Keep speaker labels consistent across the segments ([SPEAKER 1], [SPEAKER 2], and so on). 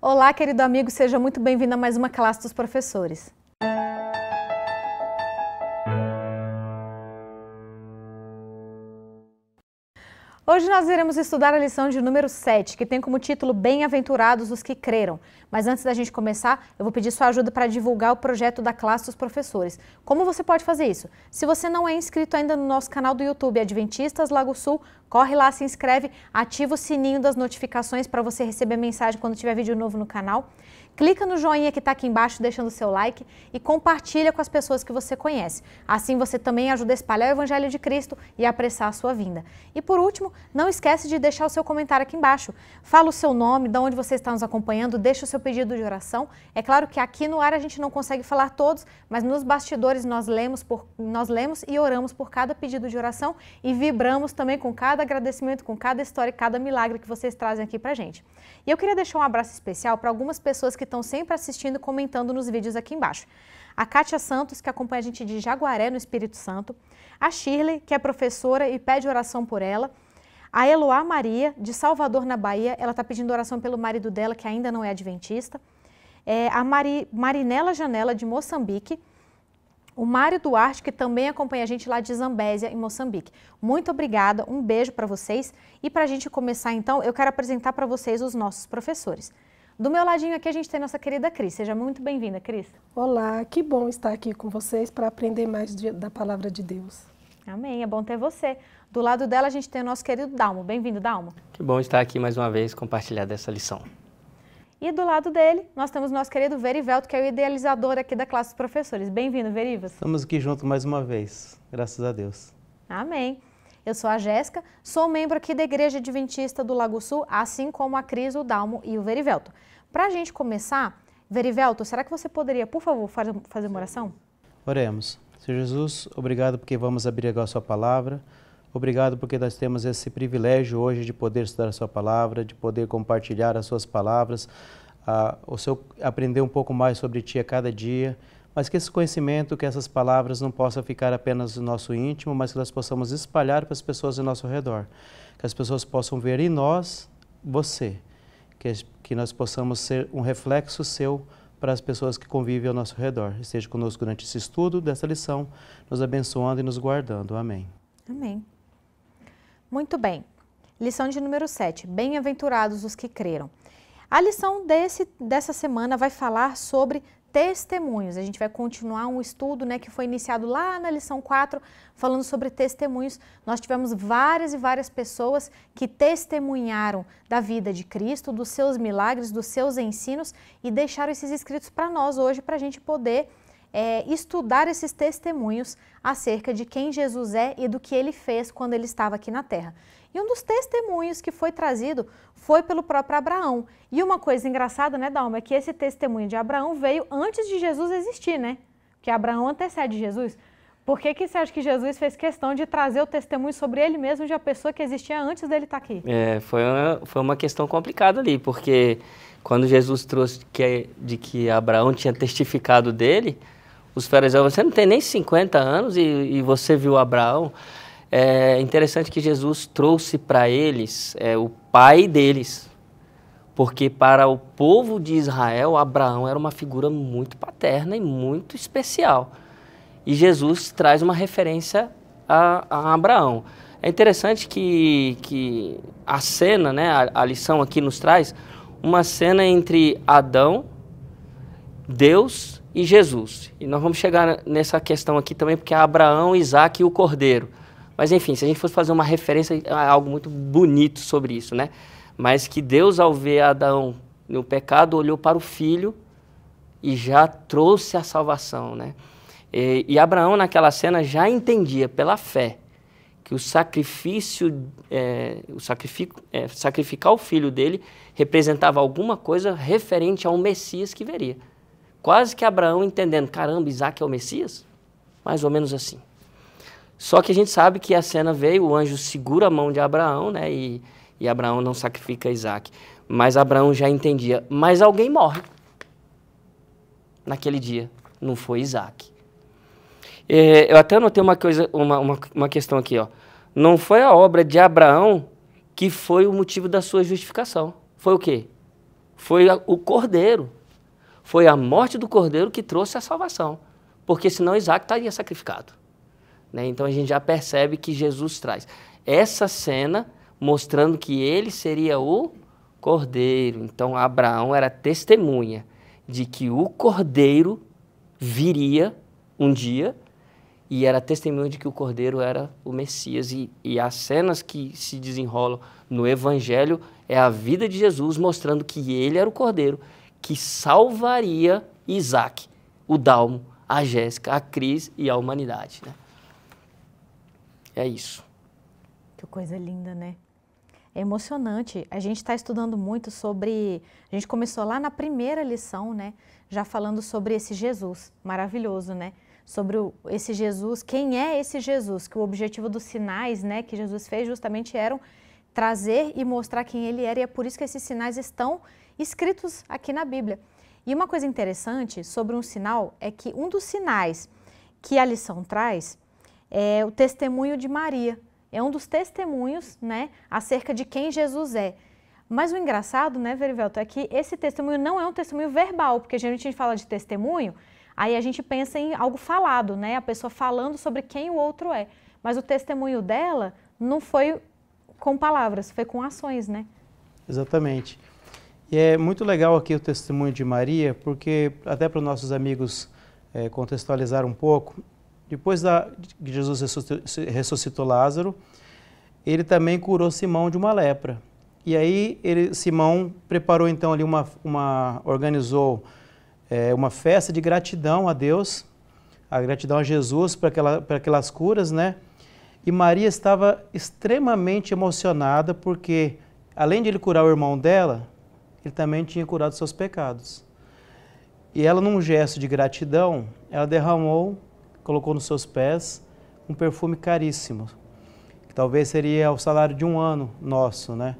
[SPEAKER 1] Olá, querido amigo, seja muito bem-vindo a mais uma classe dos professores. Hoje nós iremos estudar a lição de número 7, que tem como título Bem-aventurados os que creram. Mas antes da gente começar, eu vou pedir sua ajuda para divulgar o projeto da classe dos professores. Como você pode fazer isso? Se você não é inscrito ainda no nosso canal do YouTube Adventistas Lago Sul, corre lá, se inscreve, ativa o sininho das notificações para você receber mensagem quando tiver vídeo novo no canal. Clica no joinha que está aqui embaixo, deixando o seu like e compartilha com as pessoas que você conhece. Assim você também ajuda a espalhar o Evangelho de Cristo e a apressar a sua vinda. E por último, não esquece de deixar o seu comentário aqui embaixo. Fala o seu nome, de onde você está nos acompanhando, deixa o seu pedido de oração. É claro que aqui no ar a gente não consegue falar todos, mas nos bastidores nós lemos e oramos por cada pedido de oração e vibramos também com cada agradecimento, com cada história, cada milagre que vocês trazem aqui pra gente. E eu queria deixar um abraço especial para algumas pessoas que estão sempre assistindo e comentando nos vídeos aqui embaixo. A Kátia Santos, que acompanha a gente de Jaguaré, no Espírito Santo. A Shirley, que é professora e pede oração por ela. A Eloá Maria, de Salvador, na Bahia, ela está pedindo oração pelo marido dela, que ainda não é adventista. A Marinela Janela, de Moçambique. O Mário Duarte, que também acompanha a gente lá de Zambésia, em Moçambique. Muito obrigada, um beijo para vocês. E para a gente começar, então, eu quero apresentar para vocês os nossos professores. Do meu ladinho aqui a gente tem nossa querida Cris. Seja muito bem-vinda, Cris.
[SPEAKER 2] Olá, que bom estar aqui com vocês para aprender mais da Palavra de Deus.
[SPEAKER 1] Amém, é bom ter você. Do lado dela a gente tem o nosso querido Dalmo. Bem-vindo, Dalmo.
[SPEAKER 3] Que bom estar aqui mais uma vez, compartilhar dessa lição.
[SPEAKER 1] E do lado dele, nós temos o nosso querido Verivelto, que é o idealizador aqui da classe dos professores. Bem-vindo, Verivas.
[SPEAKER 4] Estamos aqui juntos mais uma vez, graças a Deus.
[SPEAKER 1] Amém. Eu sou a Jéssica, sou membro aqui da Igreja Adventista do Lago Sul, assim como a Cris, o Dalmo e o Verivelto. Para a gente começar, Verivelto, será que você poderia, por favor, fazer uma oração?
[SPEAKER 4] Oremos. Senhor Jesus, obrigado porque vamos abrir agora a sua palavra. Obrigado porque nós temos esse privilégio hoje de poder estudar a sua palavra, de poder compartilhar as suas palavras, aprender um pouco mais sobre ti a cada dia, mas que esse conhecimento, que essas palavras não possam ficar apenas no nosso íntimo, mas que nós possamos espalhar para as pessoas ao nosso redor. Que as pessoas possam ver em nós você, que nós possamos ser um reflexo seu para as pessoas que convivem ao nosso redor. Esteja conosco durante esse estudo dessa lição, nos abençoando e nos guardando. Amém.
[SPEAKER 1] Amém. Muito bem. Lição de número 7. Bem-aventurados os que creram. A lição dessa semana vai falar sobre testemunhos. A gente vai continuar um estudo, que foi iniciado lá na lição 4, falando sobre testemunhos. Nós tivemos várias e várias pessoas que testemunharam da vida de Cristo, dos seus milagres, dos seus ensinos e deixaram esses escritos para nós hoje, para a gente poder estudar esses testemunhos acerca de quem Jesus é e do que ele fez quando ele estava aqui na terra. E um dos testemunhos que foi trazido foi pelo próprio Abraão. E uma coisa engraçada, Dalma, é que esse testemunho de Abraão veio antes de Jesus existir, Porque Abraão antecede Jesus. Por que você acha que Jesus fez questão de trazer o testemunho sobre ele mesmo de uma pessoa que existia antes dele estar aqui?
[SPEAKER 3] Foi uma questão complicada ali, porque quando Jesus trouxe de que Abraão tinha testificado dele, os fariseus, você não tem nem 50 anos e você viu Abraão. É interessante que Jesus trouxe para eles o pai deles, porque para o povo de Israel, Abraão era uma figura muito paterna e muito especial. E Jesus traz uma referência a Abraão. É interessante que a cena, a lição aqui nos traz uma cena entre Adão, Deus e Jesus. E nós vamos chegar nessa questão aqui também, porque é Abraão, Isaac e o Cordeiro. Mas enfim, se a gente fosse fazer uma referência a algo muito bonito sobre isso, Mas que Deus, ao ver Adão no pecado, olhou para o filho e já trouxe a salvação, E Abraão, naquela cena, já entendia pela fé que sacrificar o filho dele representava alguma coisa referente ao Messias que viria. Quase que Abraão entendendo, caramba, Isaac é o Messias? Mais ou menos assim. Só que a gente sabe que a cena veio, o anjo segura a mão de Abraão, e Abraão não sacrifica Isaac. Mas Abraão já entendia, mas alguém morre naquele dia, não foi Isaac. Eu até anotei uma questão aqui, Não foi a obra de Abraão que foi o motivo da sua justificação. Foi o quê? Foi o cordeiro. Foi a morte do cordeiro que trouxe a salvação. Porque senão Isaac estaria sacrificado. Né? Então a gente já percebe que Jesus traz essa cena mostrando que ele seria o cordeiro. Então Abraão era testemunha de que o cordeiro viria um dia e era testemunha de que o cordeiro era o Messias. E as cenas que se desenrolam no Evangelho é a vida de Jesus mostrando que ele era o cordeiro que salvaria Isaac, o Dalmo, a Jéssica, a Cris e a humanidade. Né? É isso.
[SPEAKER 1] Que coisa linda, né? É emocionante. A gente está estudando muito sobre... A gente começou lá na primeira lição, né? Já falando sobre esse Jesus maravilhoso, né? Sobre esse Jesus, quem é esse Jesus? Que o objetivo dos sinais, né, que Jesus fez justamente eram trazer e mostrar quem ele era, e é por isso que esses sinais estão escritos aqui na Bíblia. E uma coisa interessante sobre um sinal é que um dos sinais que a lição traz é o testemunho de Maria. É um dos testemunhos, né, acerca de quem Jesus é. Mas o engraçado, né, Verivelto, é que esse testemunho não é um testemunho verbal, porque geralmente a gente fala de testemunho, aí a gente pensa em algo falado, né, a pessoa falando sobre quem o outro é. Mas o testemunho dela não foi com palavras, foi com ações, né?
[SPEAKER 4] Exatamente. E é muito legal aqui o testemunho de Maria, porque até para os nossos amigos contextualizar um pouco, depois que Jesus ressuscitou Lázaro, ele também curou Simão de uma lepra. E aí Simão preparou então ali organizou uma festa de gratidão a Deus, a gratidão a Jesus para aquelas curas, né? E Maria estava extremamente emocionada porque, além de ele curar o irmão dela, ele também tinha curado seus pecados. E ela, num gesto de gratidão, ela derramou, colocou nos seus pés um perfume caríssimo, que talvez seria o salário de um ano nosso, né?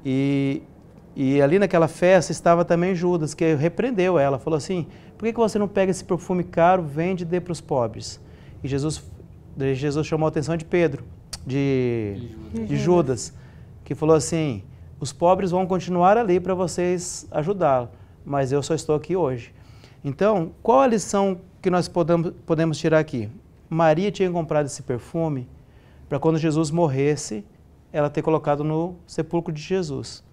[SPEAKER 4] E ali naquela festa estava também Judas, que repreendeu ela, falou assim, por que você não pega esse perfume caro, vende e dê para os pobres? E Jesus chamou a atenção de Pedro, de Judas, que falou assim, os pobres vão continuar ali para vocês ajudá-lo, mas eu só estou aqui hoje. Então, qual a lição que nós podemos tirar aqui? Maria tinha comprado esse perfume para quando Jesus morresse, ela ter colocado no sepulcro de Jesus.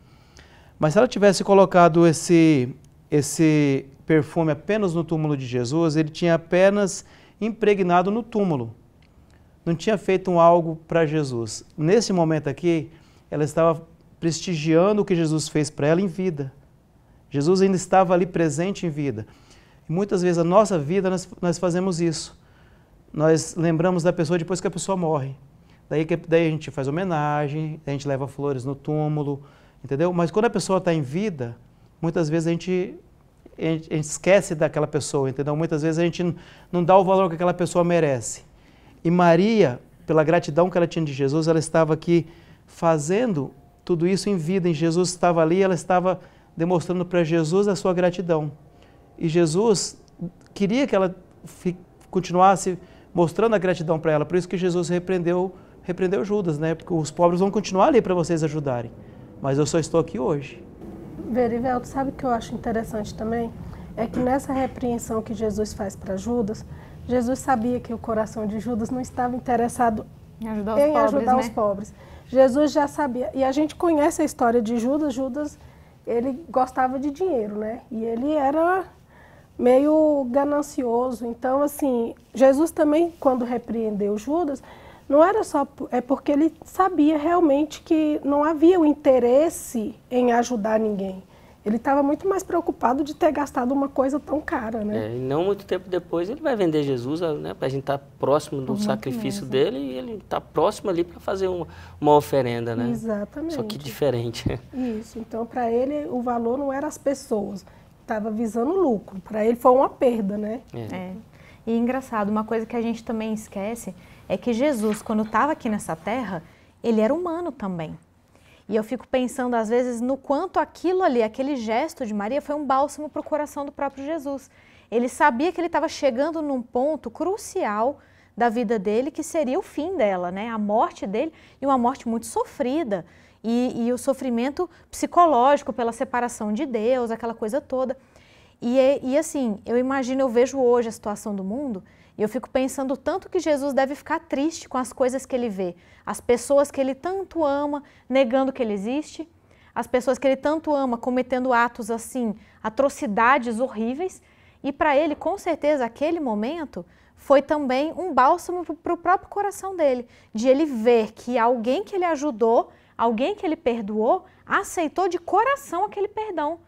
[SPEAKER 4] Mas se ela tivesse colocado esse perfume apenas no túmulo de Jesus, ele tinha apenas impregnado no túmulo. Não tinha feito algo para Jesus. Nesse momento aqui, ela estava prestigiando o que Jesus fez para ela em vida. Jesus ainda estava ali presente em vida. E muitas vezes a nossa vida nós fazemos isso. Nós lembramos da pessoa depois que a pessoa morre. Daí a gente faz homenagem, a gente leva flores no túmulo, entendeu? Mas quando a pessoa está em vida, muitas vezes a gente esquece daquela pessoa, entendeu? Muitas vezes a gente não dá o valor que aquela pessoa merece. E Maria, pela gratidão que ela tinha de Jesus, ela estava aqui fazendo tudo isso em vida. E Jesus estava ali, ela estava demonstrando para Jesus a sua gratidão. E Jesus queria que ela continuasse mostrando a gratidão para ela. Por isso que Jesus repreendeu Judas, né? Porque os pobres vão continuar ali para vocês ajudarem. Mas eu só estou aqui hoje.
[SPEAKER 2] Verivelto, sabe o que eu acho interessante também? É que nessa repreensão que Jesus faz para Judas, Jesus sabia que o coração de Judas não estava interessado em ajudar os pobres. Jesus já sabia. E a gente conhece a história de Judas. Judas, ele gostava de dinheiro, né? E ele era meio ganancioso. Então, assim, Jesus também, quando repreendeu Judas, não era só porque ele sabia realmente que não havia o interesse em ajudar ninguém. Ele estava muito mais preocupado de ter gastado uma coisa tão cara, né?
[SPEAKER 3] E não muito tempo depois ele vai vender Jesus, né? Para a gente estar próximo do sacrifício dele, e ele está próximo ali para fazer uma oferenda, né?
[SPEAKER 2] Exatamente.
[SPEAKER 3] Só que diferente.
[SPEAKER 2] Isso. Então, para ele, o valor não era as pessoas. Estava visando lucro. Para ele foi uma perda, né?
[SPEAKER 1] E engraçado, uma coisa que a gente também esquece é que Jesus, quando estava aqui nessa terra, ele era humano também. E eu fico pensando, às vezes, no quanto aquilo ali, aquele gesto de Maria, foi um bálsamo para o coração do próprio Jesus. Ele sabia que ele estava chegando num ponto crucial da vida dele, que seria o fim dela, né? A morte dele, e uma morte muito sofrida. e o sofrimento psicológico pela separação de Deus, aquela coisa toda. E assim, eu imagino, eu vejo hoje a situação do mundo e eu fico pensando o tanto que Jesus deve ficar triste com as coisas que ele vê. As pessoas que ele tanto ama negando que ele existe, as pessoas que ele tanto ama cometendo atos assim, atrocidades horríveis. E para ele, com certeza, aquele momento foi também um bálsamo para o próprio coração dele, de ele ver que alguém que ele ajudou, alguém que ele perdoou, aceitou de coração aquele perdão.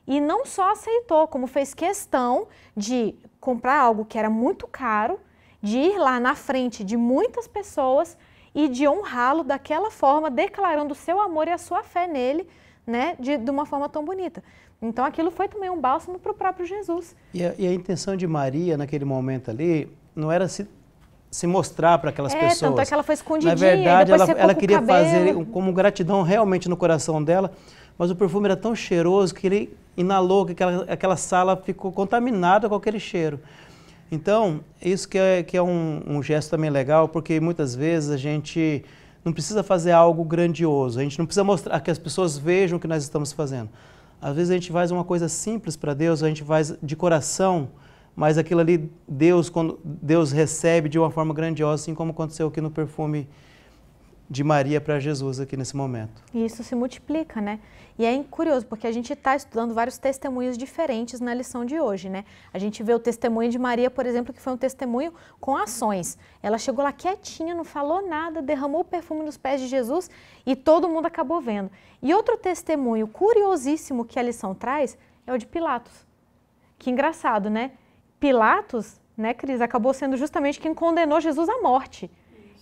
[SPEAKER 1] E não só aceitou, como fez questão de comprar algo que era muito caro, de ir lá na frente de muitas pessoas e de honrá-lo daquela forma, declarando o seu amor e a sua fé nele, né, de uma forma tão bonita. Então aquilo foi também um bálsamo para o próprio Jesus.
[SPEAKER 4] E a intenção de Maria naquele momento ali não era se mostrar para aquelas pessoas.
[SPEAKER 1] Tanto é que ela foi escondidinha.
[SPEAKER 4] Na verdade, ela queria fazer como gratidão realmente no coração dela, mas o perfume era tão cheiroso que ele inalou, que aquela sala ficou contaminada com aquele cheiro. Então, isso que é um gesto também legal, porque muitas vezes a gente não precisa fazer algo grandioso, a gente não precisa mostrar que as pessoas vejam o que nós estamos fazendo. Às vezes a gente faz uma coisa simples para Deus, a gente faz de coração, mas aquilo ali, quando Deus recebe de uma forma grandiosa, assim como aconteceu aqui no perfume de Maria para Jesus aqui nesse momento.
[SPEAKER 1] E isso se multiplica, né? E é curioso, porque a gente está estudando vários testemunhos diferentes na lição de hoje, né? A gente vê o testemunho de Maria, por exemplo, que foi um testemunho com ações. Ela chegou lá quietinha, não falou nada, derramou o perfume nos pés de Jesus e todo mundo acabou vendo. E outro testemunho curiosíssimo que a lição traz é o de Pilatos. Que engraçado, né? Pilatos, né, Cris, acabou sendo justamente quem condenou Jesus à morte.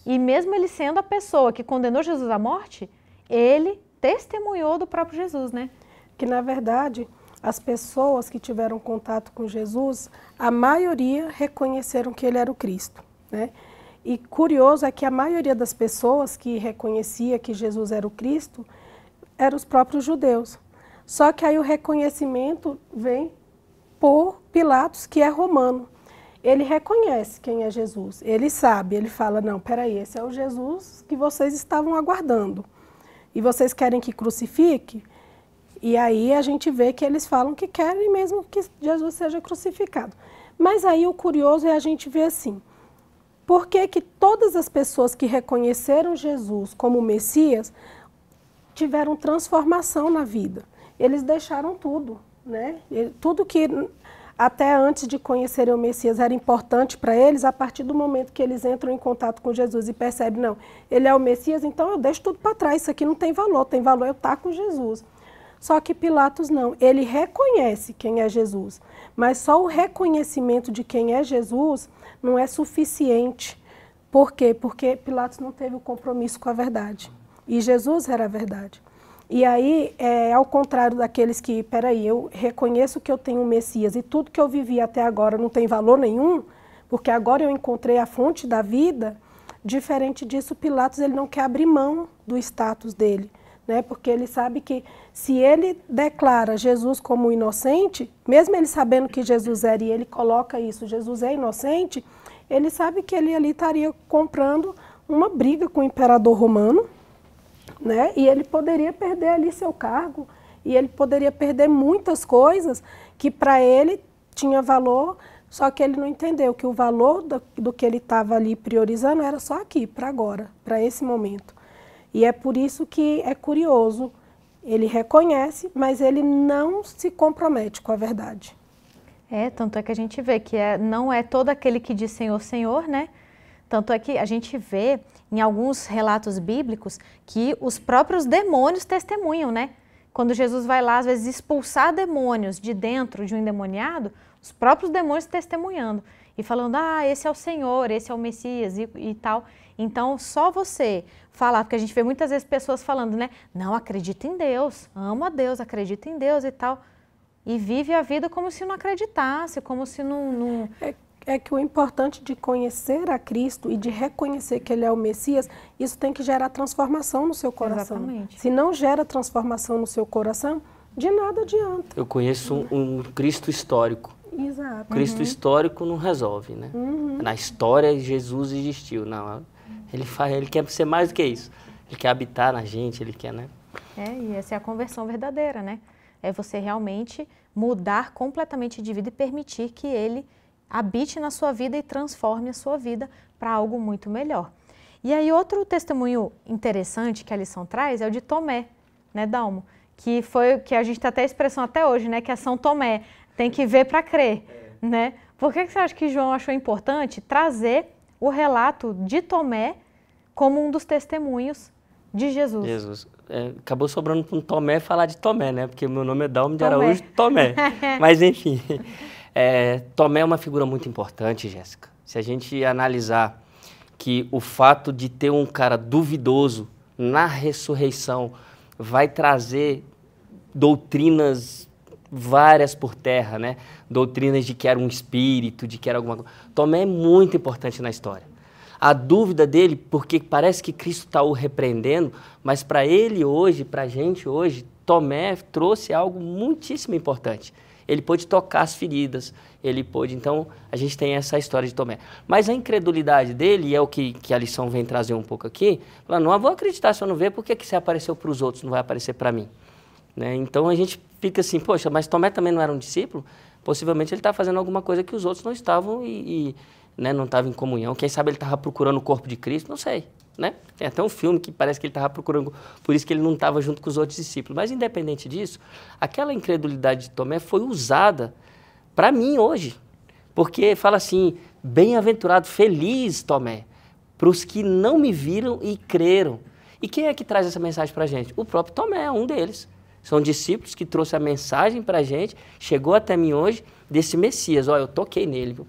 [SPEAKER 1] E mesmo ele sendo a pessoa que condenou Jesus à morte, ele testemunhou do próprio Jesus, né?
[SPEAKER 2] Que, na verdade, as pessoas que tiveram contato com Jesus, a maioria reconheceram que ele era o Cristo, né? E curioso é que a maioria das pessoas que reconhecia que Jesus era o Cristo eram os próprios judeus. Só que aí o reconhecimento vem por Pilatos, que é romano. Ele reconhece quem é Jesus, ele sabe, ele fala, não, peraí, esse é o Jesus que vocês estavam aguardando. E vocês querem que crucifique? E aí a gente vê que eles falam que querem mesmo que Jesus seja crucificado. Mas aí o curioso é a gente ver assim, por que que todas as pessoas que reconheceram Jesus como Messias tiveram transformação na vida? Eles deixaram tudo, né? Tudo que até antes de conhecerem o Messias era importante para eles, a partir do momento que eles entram em contato com Jesus e percebem, não, ele é o Messias, então eu deixo tudo para trás, isso aqui não tem valor eu estar com Jesus. Só que Pilatos não, ele reconhece quem é Jesus, mas só o reconhecimento de quem é Jesus não é suficiente. Por quê? Porque Pilatos não teve o compromisso com a verdade, e Jesus era a verdade. E aí, ao contrário daqueles que, peraí, eu reconheço que eu tenho um Messias e tudo que eu vivi até agora não tem valor nenhum, porque agora eu encontrei a fonte da vida, diferente disso, Pilatos ele não quer abrir mão do status dele, né? Porque ele sabe que se ele declara Jesus como inocente, mesmo ele sabendo que Jesus era e ele coloca isso, Jesus é inocente, ele sabe que ele ali estaria comprando uma briga com o imperador romano, né? E ele poderia perder ali seu cargo, e ele poderia perder muitas coisas que para ele tinha valor, só que ele não entendeu que o valor do que ele estava ali priorizando era só aqui, para agora, para esse momento. E é por isso que é curioso, ele reconhece, mas ele não se compromete com a verdade.
[SPEAKER 1] Tanto é que a gente vê que não é todo aquele que diz Senhor, Senhor, né? Tanto é que a gente vê em alguns relatos bíblicos que os próprios demônios testemunham, né? Quando Jesus vai lá, às vezes, expulsar demônios de dentro de um endemoniado, os próprios demônios testemunhando e falando, esse é o Senhor, esse é o Messias e tal. Então, só você falar, porque a gente vê muitas vezes pessoas falando, né? Não, acredita em Deus, amo a Deus, acredita em Deus e tal. E vive a vida como se não acreditasse, como se não...
[SPEAKER 2] É que o importante de conhecer a Cristo e de reconhecer que Ele é o Messias, isso tem que gerar transformação no seu coração.
[SPEAKER 1] Exatamente.
[SPEAKER 2] Se não gera transformação no seu coração, de nada adianta.
[SPEAKER 3] Eu conheço um Cristo histórico.
[SPEAKER 2] Exato.
[SPEAKER 3] Cristo histórico não resolve, né? Na história, Jesus existiu. Não, ele quer ser mais do que isso. Ele quer habitar na gente, ele quer, né?
[SPEAKER 1] E essa é a conversão verdadeira, né? É você realmente mudar completamente de vida e permitir que ele habite na sua vida e transforme a sua vida para algo muito melhor. E aí outro testemunho interessante que a lição traz é o de Tomé, né, Dalmo? Que foi que a gente tem até a expressão até hoje, né, que é São Tomé, tem que ver para crer, né? Por que você acha que João achou importante trazer o relato de Tomé como um dos testemunhos de Jesus?
[SPEAKER 3] Acabou sobrando para um Tomé falar de Tomé, né? Porque meu nome é Dalmo de Araújo Tomé. Mas enfim, Tomé é uma figura muito importante, Jéssica. Se a gente analisar que o fato de ter um cara duvidoso na ressurreição vai trazer doutrinas várias por terra, né? Doutrinas de que era um espírito, de que era alguma coisa. Tomé é muito importante na história. A dúvida dele, porque parece que Cristo está o repreendendo, mas para ele hoje, para a gente hoje, Tomé trouxe algo muitíssimo importante. Ele pôde tocar as feridas, ele pôde... Então, a gente tem essa história de Tomé. Mas a incredulidade dele, e é o que a lição vem trazer um pouco aqui, falando, não vou acreditar se eu não ver, por que você apareceu para os outros, não vai aparecer para mim? Né? Então, a gente fica assim, poxa, mas Tomé também não era um discípulo? Possivelmente ele está fazendo alguma coisa que os outros não estavam né, não estavam em comunhão. Quem sabe ele estava procurando o corpo de Cristo, não sei. Né? Tem até um filme que parece que ele estava procurando, por isso que ele não estava junto com os outros discípulos. Mas, independente disso, aquela incredulidade de Tomé foi usada para mim hoje. Porque fala assim, bem-aventurado, feliz Tomé, para os que não me viram e creram. E quem é que traz essa mensagem para a gente? O próprio Tomé é um deles. São discípulos que trouxe a mensagem para a gente, chegou até mim hoje, desse Messias. Ó, eu toquei nele, viu?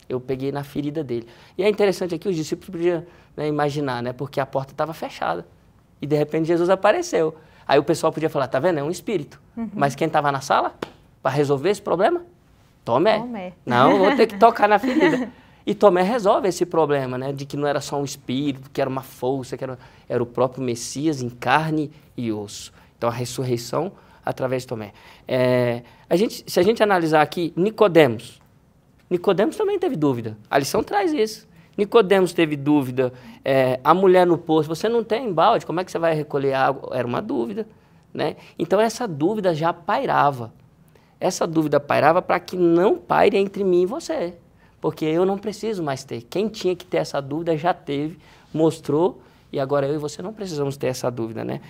[SPEAKER 3] Eu peguei na ferida dele. E é interessante aqui, os discípulos podiam, né, imaginar, né, porque a porta estava fechada. E de repente Jesus apareceu. Aí o pessoal podia falar, tá vendo, é um espírito. Mas quem estava na sala para resolver esse problema? Tomé. Não, vou ter que tocar na ferida. E Tomé resolve esse problema, né, de que não era só um espírito, que era uma força, que era o próprio Messias em carne e osso. Então a ressurreição através de Tomé. Se a gente analisar aqui, Nicodemos também teve dúvida. A lição traz isso. Nicodemos teve dúvida. A mulher no poço, você não tem balde, como é que você vai recolher água? Era uma dúvida. Né? Então essa dúvida já pairava. Essa dúvida pairava para que não paire entre mim e você. Porque eu não preciso mais ter. Quem tinha que ter essa dúvida já teve, mostrou, e agora eu e você não precisamos ter essa dúvida. Né?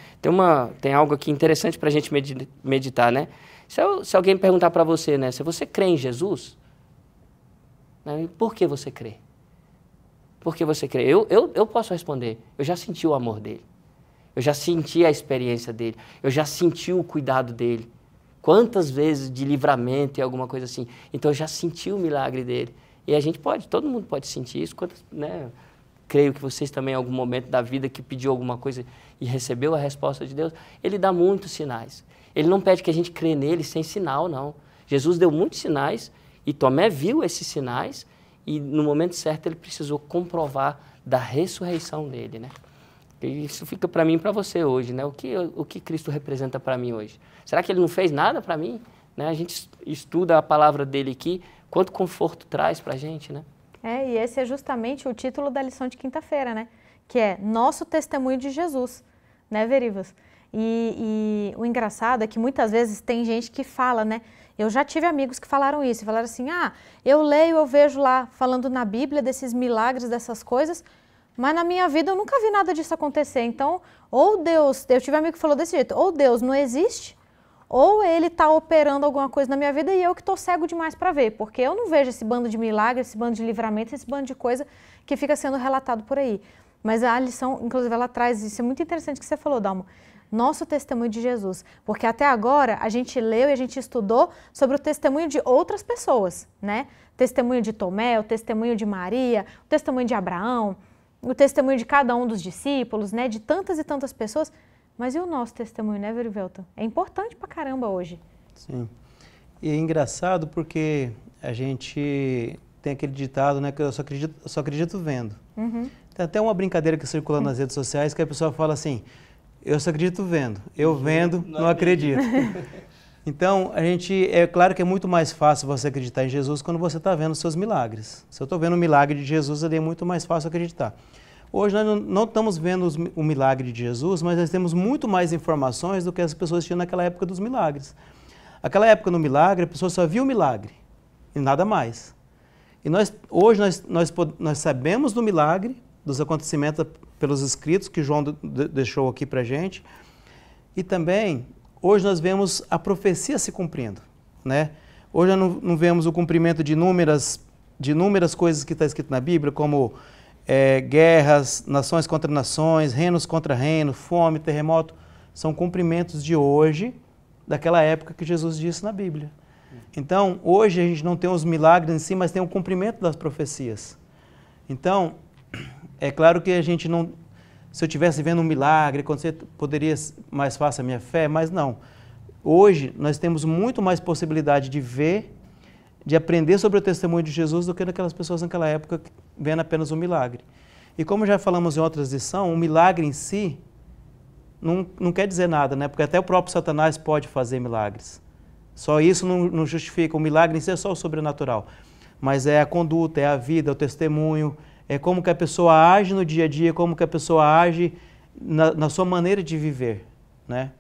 [SPEAKER 3] Tem algo aqui interessante para a gente meditar. Né? Se alguém perguntar para você, né, se você crê em Jesus... Por que você crê? Por que você crê? Eu posso responder. Eu já senti o amor dele. Eu já senti a experiência dele. Eu já senti o cuidado dele. Quantas vezes de livramento e alguma coisa assim. Então eu já senti o milagre dele. E a gente todo mundo pode sentir isso. Né? Creio que vocês também, em algum momento da vida que pediu alguma coisa e recebeu a resposta de Deus, ele dá muitos sinais. Ele não pede que a gente crê nele sem sinal, não. Jesus deu muitos sinais. E Tomé viu esses sinais e, no momento certo, ele precisou comprovar da ressurreição dele, né? E isso fica para mim e para você hoje, né? O que Cristo representa para mim hoje? Será que ele não fez nada para mim? Né? A gente estuda a palavra dele aqui, quanto conforto traz para a gente, né?
[SPEAKER 1] E esse é justamente o título da lição de quinta-feira, né? Que é Nosso Testemunho de Jesus, né, Verivas? E o engraçado é que muitas vezes tem gente que fala, né? Eu já tive amigos que falaram isso, falaram assim, eu leio, eu vejo lá falando na Bíblia desses milagres, dessas coisas, mas na minha vida eu nunca vi nada disso acontecer. Então, ou Deus, eu tive um amigo que falou desse jeito, ou Deus não existe, ou ele está operando alguma coisa na minha vida e eu que estou cego demais para ver, porque eu não vejo esse bando de milagres, esse bando de livramento, esse bando de coisa que fica sendo relatado por aí. Mas a lição, inclusive, ela traz, isso é muito interessante que você falou, Dalmo, nosso testemunho de Jesus, porque até agora a gente leu e a gente estudou sobre o testemunho de outras pessoas, né? Testemunho de Tomé, o testemunho de Maria, o testemunho de Abraão, o testemunho de cada um dos discípulos, né? De tantas e tantas pessoas, mas e o nosso testemunho, né, Verivelton? É importante pra caramba hoje.
[SPEAKER 4] Sim, e é engraçado porque a gente tem aquele ditado, né, que eu só acredito vendo. Tem até uma brincadeira que circula nas redes sociais que a pessoa fala assim, eu só acredito vendo, eu vendo, não acredito. Então, é claro que é muito mais fácil você acreditar em Jesus quando você está vendo os seus milagres. Se eu estou vendo o milagre de Jesus, ali é muito mais fácil acreditar. Hoje nós não estamos vendo o milagre de Jesus, mas nós temos muito mais informações do que as pessoas tinham naquela época dos milagres. Aquela época no milagre, a pessoa só via o milagre e nada mais. E hoje nós sabemos do milagre, dos acontecimentos pelos escritos que João deixou aqui para a gente. E também, hoje nós vemos a profecia se cumprindo, né? Hoje nós não vemos o cumprimento de inúmeras coisas que está escrito na Bíblia, como guerras, nações contra nações, reinos contra reinos, fome, terremoto. São cumprimentos de hoje, daquela época que Jesus disse na Bíblia. Então, hoje a gente não tem os milagres em si, mas tem o cumprimento das profecias. Então, é claro que a gente não... Se eu estivesse vendo um milagre, poderia mais fácil a minha fé, mas não. Hoje, nós temos muito mais possibilidade de ver, de aprender sobre o testemunho de Jesus do que daquelas pessoas naquela época vendo apenas um milagre. E como já falamos em outras lições, um milagre em si não quer dizer nada, né? Porque até o próprio Satanás pode fazer milagres. Só isso não justifica. O milagre em si é só o sobrenatural. Mas é a conduta, é a vida, é o testemunho, é como que a pessoa age no dia a dia, como que a pessoa age na sua maneira de viver, né?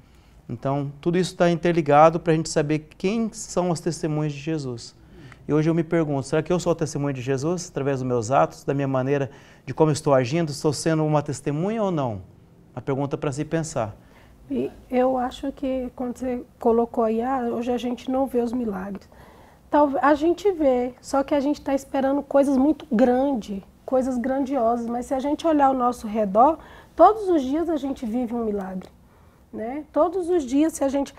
[SPEAKER 4] Então, tudo isso está interligado para a gente saber quem são as testemunhas de Jesus. E hoje eu me pergunto, será que eu sou a testemunha de Jesus através dos meus atos, da minha maneira, de como eu estou agindo? Estou sendo uma testemunha ou não? Uma pergunta para se pensar.
[SPEAKER 2] E eu acho que quando você colocou aí, hoje a gente não vê os milagres. A gente vê, só que a gente está esperando coisas muito grandes, coisas grandiosas, mas se a gente olhar ao nosso redor, todos os dias a gente vive um milagre, né? Todos os dias, se a gente,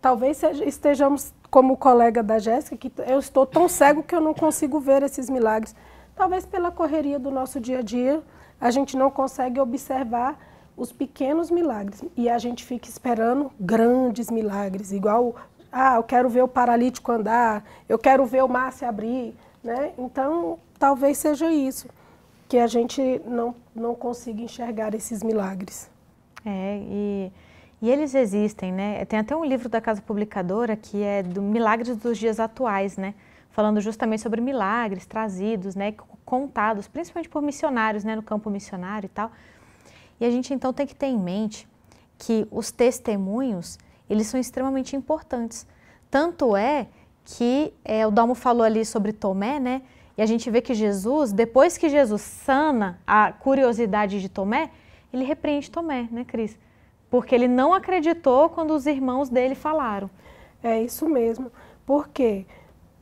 [SPEAKER 2] talvez estejamos como o colega da Jéssica, que eu estou tão cego que eu não consigo ver esses milagres. Talvez pela correria do nosso dia a dia, a gente não consegue observar os pequenos milagres e a gente fica esperando grandes milagres, igual, eu quero ver o paralítico andar, eu quero ver o mar se abrir, né? Então, talvez seja isso, que a gente não consiga enxergar esses milagres.
[SPEAKER 1] E eles existem, né? Tem até um livro da Casa Publicadora que é do Milagres dos Dias Atuais, né? Falando justamente sobre milagres trazidos, né? Contados, principalmente por missionários, né? No campo missionário e tal. E a gente então tem que ter em mente que os testemunhos, eles são extremamente importantes. Tanto é que o Dalmo falou ali sobre Tomé, né? E a gente vê que Jesus, depois que Jesus sana a curiosidade de Tomé, ele repreende Tomé, né, Cris? Porque ele não acreditou quando os irmãos dele falaram.
[SPEAKER 2] É isso mesmo. Por quê?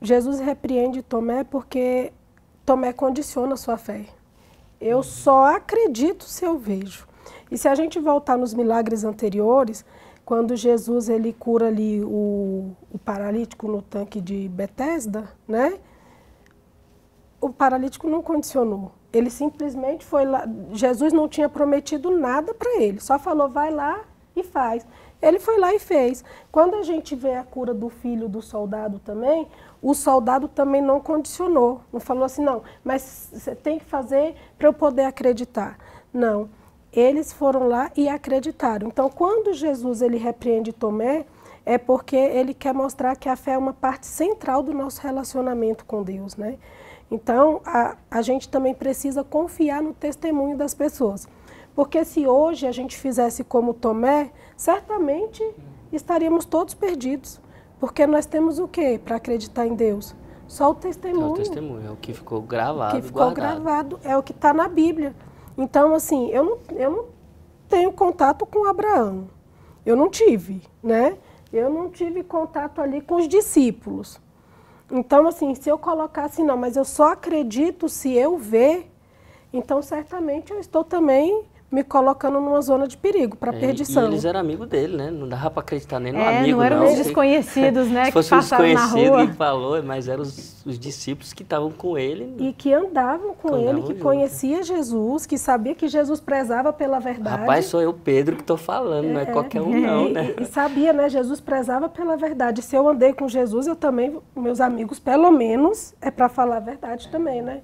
[SPEAKER 2] Jesus repreende Tomé porque Tomé condiciona a sua fé. Eu só acredito se eu vejo. E se a gente voltar nos milagres anteriores, quando Jesus ele cura ali o paralítico no tanque de Betesda, né? O paralítico não condicionou. Ele simplesmente foi lá. Jesus não tinha prometido nada para ele, só falou, vai lá e faz. Ele foi lá e fez. Quando a gente vê a cura do filho do soldado também, o soldado também não condicionou. Não falou assim, não, mas você tem que fazer para eu poder acreditar. Não, eles foram lá e acreditaram. Então, quando Jesus ele repreende Tomé, é porque ele quer mostrar que a fé é uma parte central do nosso relacionamento com Deus, né? Então, a gente também precisa confiar no testemunho das pessoas. Porque se hoje a gente fizesse como Tomé, certamente estaríamos todos perdidos. Porque nós temos o quê para acreditar em Deus? Só o testemunho.
[SPEAKER 3] O testemunho, é o que ficou gravado,
[SPEAKER 2] O que ficou gravado, é o que está na Bíblia. Então, assim, eu não tenho contato com Abraão. Eu não tive, né? Eu não tive contato ali com os discípulos. Então, assim, se eu colocar assim, não, mas eu só acredito se eu ver, então certamente eu estou também me colocando numa zona de perigo, para perdição.
[SPEAKER 3] E eles eram amigos dele, né? Não dava para acreditar nem no amigo,
[SPEAKER 1] não. Eram os desconhecidos, né?
[SPEAKER 3] Se fosse um desconhecido que falou, mas eram os discípulos que estavam com ele.
[SPEAKER 2] E que andavam com ele, que conhecia Jesus, que sabia que Jesus prezava pela verdade.
[SPEAKER 3] Rapaz, sou eu, Pedro, que estou falando, não é qualquer um não, né?
[SPEAKER 2] E sabia, né? Jesus prezava pela verdade. Se eu andei com Jesus, eu também, meus amigos, pelo menos, é para falar a verdade também, né?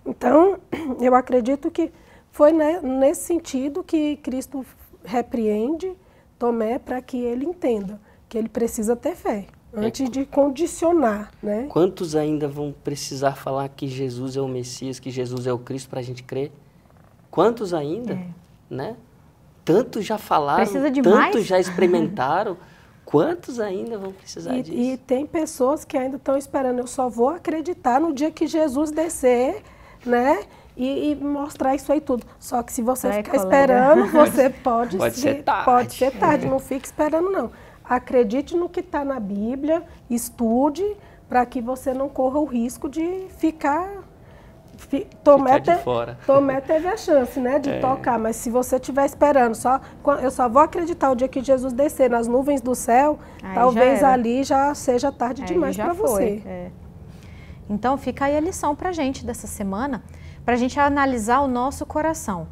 [SPEAKER 2] Então, eu acredito que foi nesse sentido que Cristo repreende Tomé para que ele entenda que ele precisa ter fé, antes de condicionar, né?
[SPEAKER 3] Quantos ainda vão precisar falar que Jesus é o Messias, que Jesus é o Cristo para a gente crer? Quantos ainda? Né? Tantos já falaram,
[SPEAKER 1] precisa de mais?
[SPEAKER 3] Tantos já experimentaram. Quantos ainda vão precisar disso?
[SPEAKER 2] E tem pessoas que ainda estão esperando. Eu só vou acreditar no dia que Jesus descer, né? E mostrar isso aí tudo. Só que se você ficar esperando, você pode ser tarde. Não fique esperando, não. Acredite no que está na Bíblia, estude, para que você não corra o risco de ficar... Tomé teve a chance, né, de tocar, mas se você estiver esperando, eu só vou acreditar o dia que Jesus descer nas nuvens do céu, aí talvez ali já seja tarde demais para você.
[SPEAKER 1] Então fica aí a lição para a gente dessa semana, para a gente analisar o nosso coração.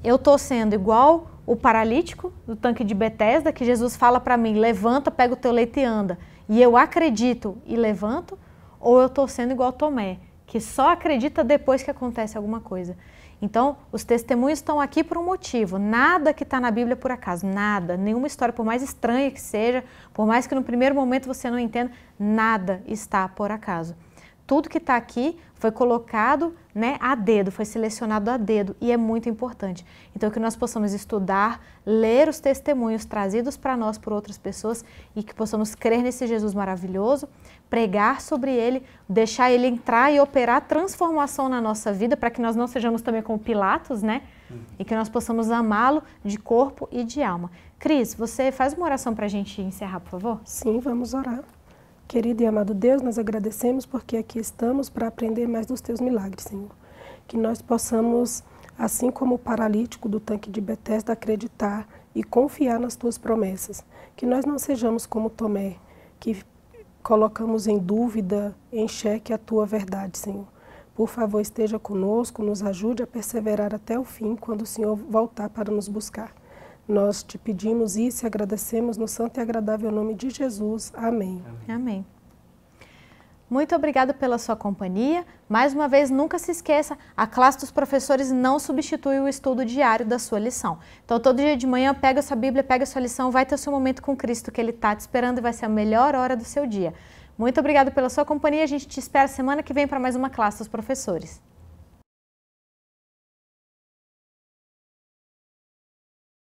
[SPEAKER 1] Eu estou sendo igual o paralítico do tanque de Betesda, que Jesus fala para mim, levanta, pega o teu leito e anda, e eu acredito e levanto, ou eu estou sendo igual Tomé, que só acredita depois que acontece alguma coisa. Então, os testemunhos estão aqui por um motivo. Nada que está na Bíblia é por acaso, nada. Nenhuma história, por mais estranha que seja, por mais que no primeiro momento você não entenda, nada está por acaso. Tudo que está aqui foi colocado, né, a dedo, foi selecionado a dedo e é muito importante. Então, que nós possamos estudar, ler os testemunhos trazidos para nós por outras pessoas e que possamos crer nesse Jesus maravilhoso, pregar sobre ele, deixar ele entrar e operar transformação na nossa vida para que nós não sejamos também como Pilatos, né? E que nós possamos amá-lo de corpo e de alma. Cris, você faz uma oração para a gente encerrar, por favor?
[SPEAKER 2] Sim, vamos orar. Querido e amado Deus, nós agradecemos porque aqui estamos para aprender mais dos teus milagres, Senhor. Que nós possamos, assim como o paralítico do tanque de Betesda, acreditar e confiar nas tuas promessas. Que nós não sejamos como Tomé, que colocamos em dúvida, em xeque a tua verdade, Senhor. Por favor, esteja conosco, nos ajude a perseverar até o fim, quando o Senhor voltar para nos buscar. Nós te pedimos isso e agradecemos no santo e agradável nome de Jesus. Amém.
[SPEAKER 1] Amém. Muito obrigada pela sua companhia. Mais uma vez, nunca se esqueça, a classe dos professores não substitui o estudo diário da sua lição. Então, todo dia de manhã, pega a sua Bíblia, pega a sua lição, vai ter o seu momento com Cristo, que Ele está te esperando e vai ser a melhor hora do seu dia. Muito obrigada pela sua companhia. A gente te espera semana que vem para mais uma classe dos professores.